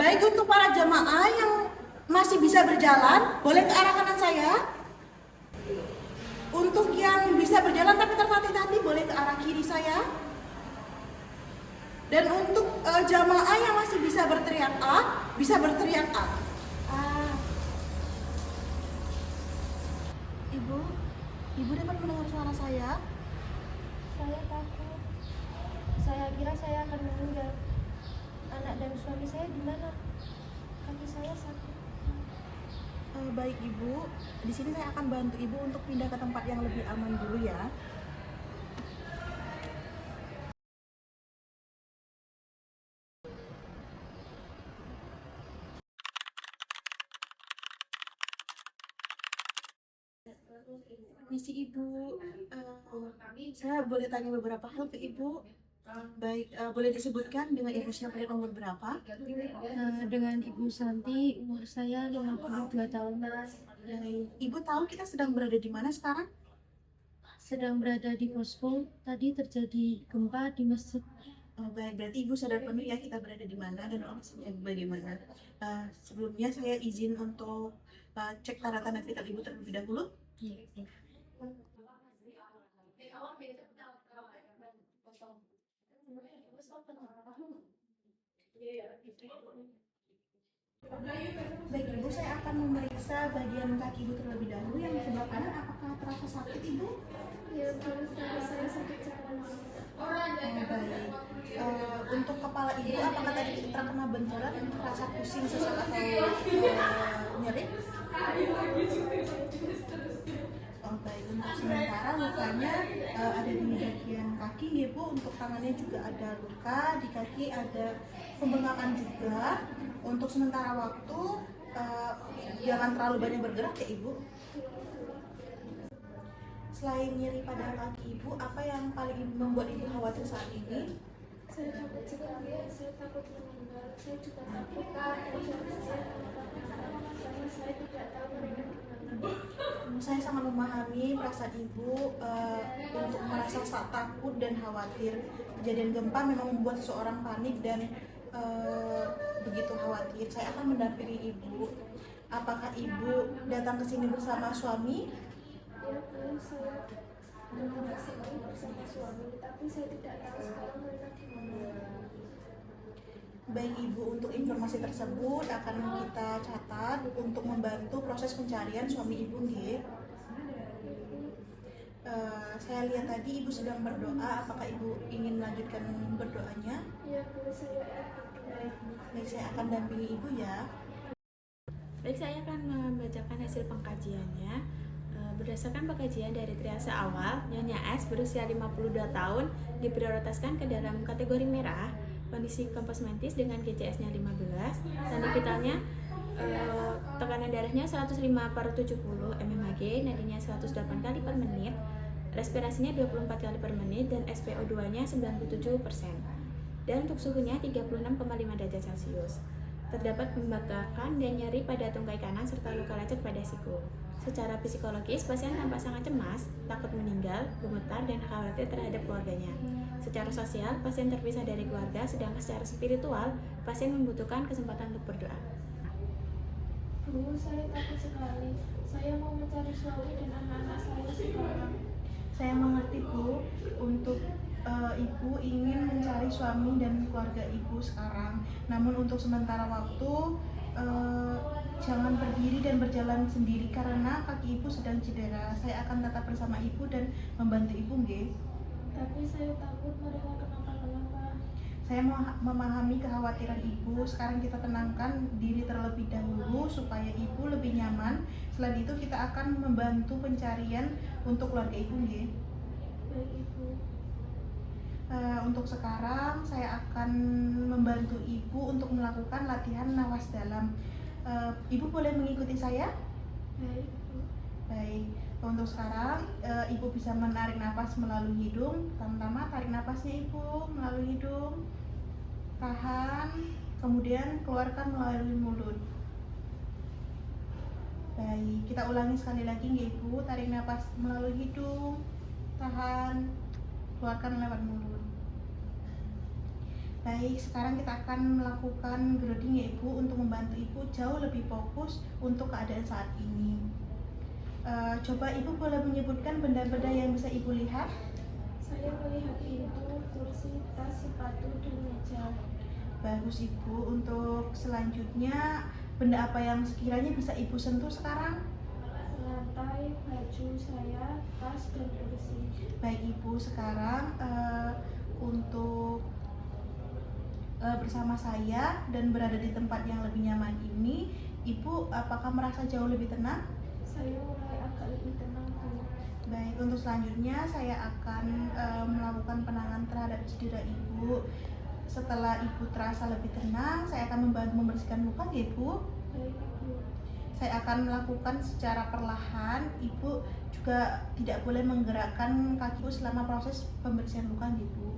Baik untuk para jamaah yang masih bisa berjalan, boleh ke arah kanan saya. Untuk yang bisa berjalan tapi tertatih-tatih, boleh ke arah kiri saya. Dan untuk jamaah yang masih bisa berteriak A, bisa berteriak A. Ibu dapat mendengar suara saya? Saya takut. Saya kira saya akan meninggal. Anak dan suami saya di mana? Kaki saya sakit. Baik Ibu, di sini saya akan bantu Ibu untuk pindah ke tempat yang lebih aman dulu ya. Misi Ibu, saya boleh tanya beberapa hal ke Ibu? Baik, boleh disebutkan dengan Ibu siapa dan umur berapa? Dengan Ibu Santi, umur saya 52 tahun. Baik, Ibu tahu kita sedang berada di mana sekarang? Sedang berada di posko. Tadi terjadi gempa di masjid. Baik, berarti Ibu sadar penuh ya kita berada di mana dan kondisinya bagaimana. Sebelumnya saya izin untuk cek tanda-tanda vital Ibu terlebih dahulu. Baik Ibu, saya akan memeriksa bagian kaki Ibu terlebih dahulu. Yang di sebelah kanan, apakah terasa sakit Ibu? Ya, saya sakit sekali. Baik. Untuk kepala Ibu, apakah tadi terkena benturan, rasa pusing, sesak atau nyeri? Oh, baik. Untuk sementara lukanya ada di bagian kaki ya Bu. Untuk tangannya juga ada luka, di kaki ada pembengkakan juga. Untuk sementara waktu jangan terlalu banyak bergerak ya Ibu. Selain nyeri pada kaki Ibu, apa yang paling membuat Ibu khawatir saat ini? Saya takut sekali. Saya takut meninggal. Saya juga takut dan suami saya karena saya tidak tahu mereka di mana. Saya sangat memahami perasaan Ibu untuk merasa takut dan khawatir. Kejadian gempa memang membuat seseorang panik dan begitu khawatir. Saya akan mendampingi Ibu. Apakah Ibu datang ke sini bersama suami? Ya, saya datang ke sini bersama suami, tapi saya tidak tahu sekarang mereka di mana. Baik Ibu, untuk informasi tersebut akan kita catat untuk membantu proses pencarian suami Ibu nggih. Saya lihat tadi Ibu sedang berdoa, apakah Ibu ingin melanjutkan berdoanya? Ya, Bu, saya berdoa. Baik, saya akan dampingi Ibu ya. Baik, saya akan membacakan hasil pengkajiannya. Berdasarkan pengkajian dari triase awal, Nyonya S berusia 52 tahun diprioritaskan ke dalam kategori merah, kondisi komposmentis dengan GCS-nya 15, tanda vitalnya tekanan darahnya 105/70 mmHg, nadinya 108 kali per menit, respirasinya 24 kali per menit, dan SpO2-nya 97%. Dan untuk suhunya 36,5 derajat Celcius. Terdapat pembengkakan dan nyeri pada tungkai kanan serta luka lecet pada siku. Secara psikologis, pasien tampak sangat cemas, takut meninggal, gemetar, dan khawatir terhadap keluarganya. Secara sosial, pasien terpisah dari keluarga, sedangkan secara spiritual, pasien membutuhkan kesempatan untuk berdoa. Bu, saya takut sekali. Saya mau mencari suami dan anak-anak saya sekarang. Saya mengerti Bu, untuk Ibu ingin mencari suami dan keluarga Ibu sekarang. Namun untuk sementara waktu jangan berdiri dan berjalan sendiri karena kaki Ibu sedang cedera. Saya akan tetap bersama Ibu dan membantu Ibu nggih. Tapi saya takut mereka kenapa-kenapa. Saya memahami kekhawatiran Ibu. Sekarang kita tenangkan diri terlebih dahulu supaya Ibu lebih nyaman. Selain itu kita akan membantu pencarian untuk keluarga Ibu nggih. Baik, Ibu. Untuk sekarang saya akan membantu Ibu untuk melakukan latihan napas dalam. Ibu boleh mengikuti saya? Baik, Bu. Baik. Untuk sekarang Ibu bisa menarik napas melalui hidung. Pertama tarik napasnya Ibu melalui hidung. Tahan, kemudian keluarkan melalui mulut. Baik, kita ulangi sekali lagi nggih Ibu. Tarik napas melalui hidung, tahan, keluarkan lewat mulut. Baik, sekarang kita akan melakukan grounding ya Ibu untuk membantu Ibu jauh lebih fokus untuk keadaan saat ini. Coba Ibu boleh menyebutkan benda-benda yang bisa Ibu lihat? Saya melihat pintu, kursi, tas, sepatu, dan meja. Bagus Ibu, untuk selanjutnya benda apa yang sekiranya bisa Ibu sentuh sekarang? Lantai, baju saya, tas, dan kursi. Baik Ibu, sekarang untuk bersama saya dan berada di tempat yang lebih nyaman ini, Ibu apakah merasa jauh lebih tenang? Saya mulai agak lebih tenang, Bu. Baik, untuk selanjutnya saya akan melakukan penanganan terhadap cedera Ibu. Setelah Ibu terasa lebih tenang, saya akan membantu membersihkan luka ya Ibu. Baik, Bu. Saya akan melakukan secara perlahan. Ibu juga tidak boleh menggerakkan kaki Ibu selama proses pembersihan luka Ibu.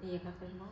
Iya, kafe mau.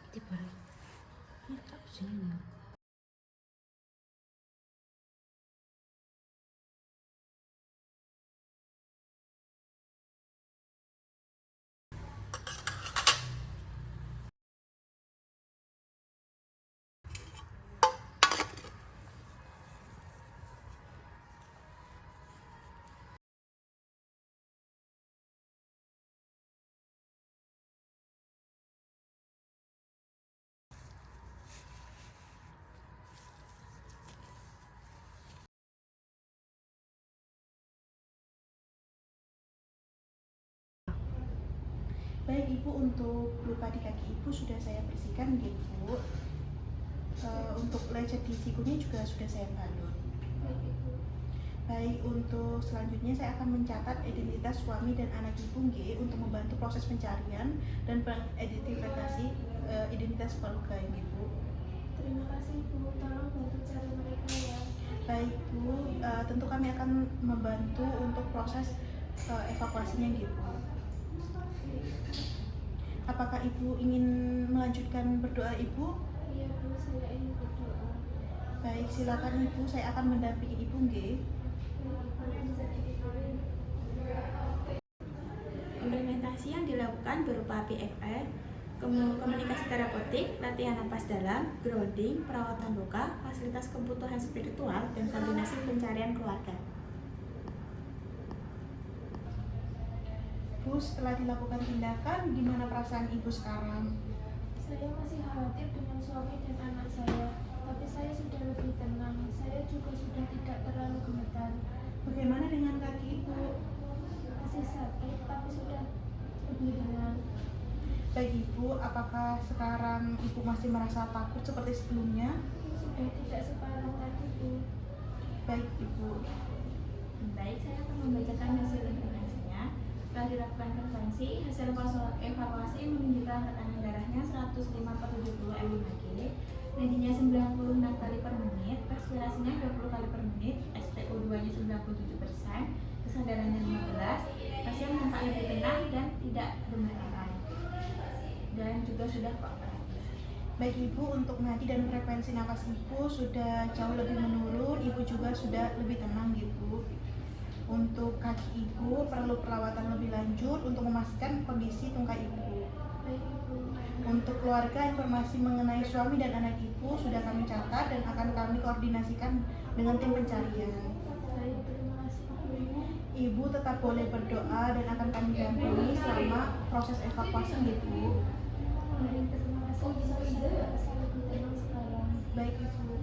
Tiba. Ya, tak sini. Baik Ibu, untuk luka di kaki Ibu sudah saya bersihkan Ibu. Untuk lecet di sikunya juga sudah saya balut. Baik Ibu. Baik, untuk selanjutnya saya akan mencatat identitas suami dan anak Ibu untuk membantu proses pencarian dan pengidentifikasi identitas keluarga Ibu. Terima kasih Bu, tolong bantu cari mereka ya. Baik Bu, tentu kami akan membantu untuk proses evakuasinya Ibu. Apakah Ibu ingin melanjutkan berdoa Ibu? Iya Bu, saya ingin berdoa. Baik, silakan Ibu, saya akan mendampingi Ibu Implementasi yang dilakukan berupa PFR, komunikasi terapeutik, latihan napas dalam, grounding, perawatan luka, fasilitas kebutuhan spiritual, dan koordinasi pencarian keluarga. Bu, setelah dilakukan tindakan, gimana perasaan Ibu sekarang? Saya masih khawatir dengan suami dan anak saya, tapi saya sudah lebih tenang. Saya juga sudah tidak terlalu gemetar. Bagaimana dengan kaki Ibu? Masih sakit, tapi sudah lebih ringan. Baik Ibu, apakah sekarang Ibu masih merasa takut seperti sebelumnya? Sudah tidak separah tadi Bu. Baik Ibu. Baik, saya akan membacakan hasil intervensinya. Setelah dilakukan intervensi, hasil evaluasi menunjukkan tekanan darahnya 105/70 mmHg, nadinya 96 kali per menit, respirasinya 20 kali per menit, SpO2-nya 97%, kesadarannya 15, pasien nampak lebih tenang dan tidak gemeteran, dan juga sudah kooperatif. Baik Ibu, untuk nadi dan frekuensi nafas Ibu sudah jauh lebih menurun, Ibu juga sudah lebih tenang Ibu. Untuk kaki Ibu perlu perawatan lebih lanjut untuk memastikan kondisi tungkai Ibu. Baik Ibu. Untuk keluarga, informasi mengenai suami dan anak Ibu sudah kami catat dan akan kami koordinasikan dengan tim pencarian. Baik, terima kasih Bu. Ibu tetap boleh berdoa dan akan kami dampingi selama proses evakuasi Ibu. Baik, terima kasih. Saya sudah merasa lebih tenang sekarang. Baik Ibu.